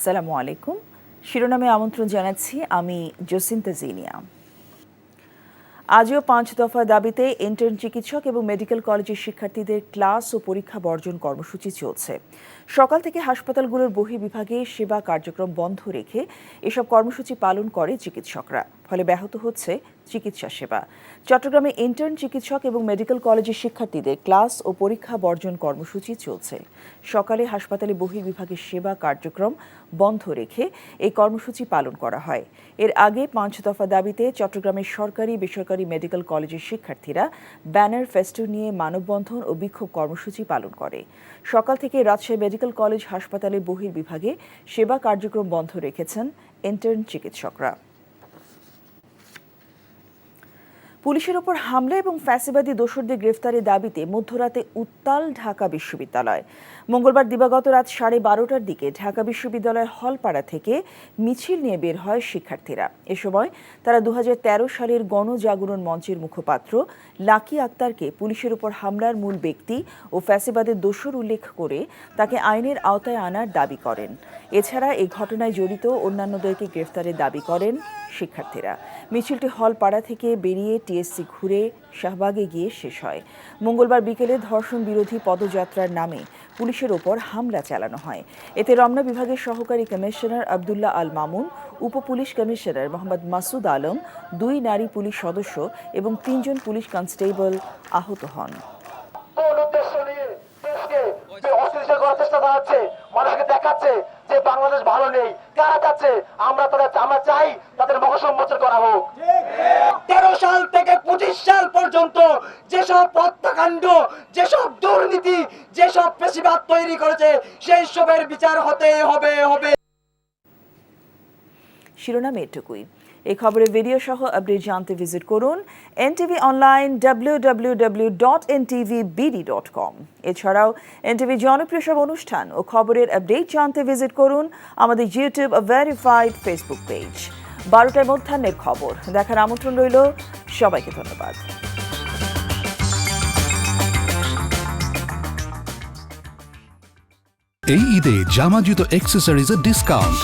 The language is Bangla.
আসসালামু আলাইকুম। শিরোনামে আমন্ত্রণ জানাচ্ছি আমি জসিন্তা জিনিয়া। আজও 5 দফা দাবিতে ইন্টার্ন চিকিৎসক এবং মেডিকেল কলেজের শিক্ষার্থীদের ক্লাস ও পরীক্ষা বর্জন কর্মসূচি চলছে। সকাল থেকে হাসপাতালগুলোর বহির্বিভাগে সেবা কার্যক্রম বন্ধ রেখে এসব কর্মসূচি পালন করে চিকিৎসকরা, ফলে ব্যাহত হচ্ছে চিকিৎসা সেবা। চট্টগ্রামে ইন্টার্ন চিকিৎসক এবং মেডিকেল কলেজের শিক্ষার্থীদের ক্লাস ও পরীক্ষা বর্জন কর্মসূচি চলছে। সকালে হাসপাতালে বহির্বিভাগের সেবা কার্যক্রম বন্ধ রেখে এই কর্মসূচি পালন করা হয়। এর আগে 5 দফা দাবিতে চট্টগ্রামের সরকারি বেসরকারি মেডিকেল কলেজের শিক্ষার্থীরা ব্যানার ফেস্টুন নিয়ে মানববন্ধন ও বিক্ষোভ কর্মসূচি পালন করে। সকাল থেকে রাজশাহী মেডিকেল কলেজ হাসপাতালে বহির্বিভাগে সেবা কার্যক্রম বন্ধ রেখেছেন ইন্টার্ন চিকিৎসকরা। পুলিশের ওপর হামলা এবং ফ্যাসিবাদী দোসরদের গ্রেফতারের দাবিতে মধ্যরাতে উত্তাল ঢাকা বিশ্ববিদ্যালয়। মঙ্গলবার দিবাগত রাত 12:30টার দিকে ঢাকা বিশ্ববিদ্যালয়ের হলপাড়া থেকে মিছিল নিয়ে বের হয় শিক্ষার্থীরা। এ সময় তারা 2013 সালের গণজাগরণ মঞ্চের মুখপাত্র লাকি আক্তারকে পুলিশের উপর হামলার মূল ব্যক্তি ও ফ্যাসিবাদের দোসর উল্লেখ করে তাকে আইনের আওতায় আনার দাবি করেন। এছাড়া এই ঘটনায় জড়িত অন্যান্যদেরকে গ্রেফতারের দাবি করেন শিক্ষার্থীরা। মিছিলটি হলপাড়া থেকে বেরিয়ে টিএসসি ঘুরে শাহবাগে গিয়ে শেষ হয়। মঙ্গলবার বিকেলে ধর্ষণ বিরোধী পদযাত্রার নামে পুলিশের ওপর হামলা চালানো হয়। এতে রমনা বিভাগের সহকারী কমিশনার আব্দুল্লাহ আল মামুন, উপ পুলিশ কমিশনার মোহাম্মদ মাসুদ আলম, 2 নারী পুলিশ সদস্য এবং 3 জন পুলিশ কনস্টেবল আহত হন। মানুষকে দেখাচ্ছে যে বাংলাদেশ ভালো নেই, কারা চাচ্ছে আমরা চাই তাদের মহাসম্মোচন করা হোক। 13 সাল থেকে 25 সাল পর্যন্ত যেসব হত্যাকাণ্ড, যেসব দুর্নীতি, যেসব ফ্যাসিবাদ তৈরি করেছে সেই সবের বিচার হতে হবে। শিরোনাম এটুকুই। এই খবরের ভিডিও সহ আপডেট জানতে ভিজিট করুন এনটিভি অনলাইন www.ntvbd.com। এছাড়াও এনটিভি জনপ্রিয় সব অনুষ্ঠান ও খবরের আপডেট জানতে ভিজিট করুন আমাদের ইউটিউব ভেরিফাইড ফেসবুক পেজ। 12টায় মধ্যাহ্নের খবর দেখার আমন্ত্রণ রইল। সবাইকে ধন্যবাদ। এই ঈদে জামা জুতো অ্যাক্সেসরিজের ডিসকাউন্ট।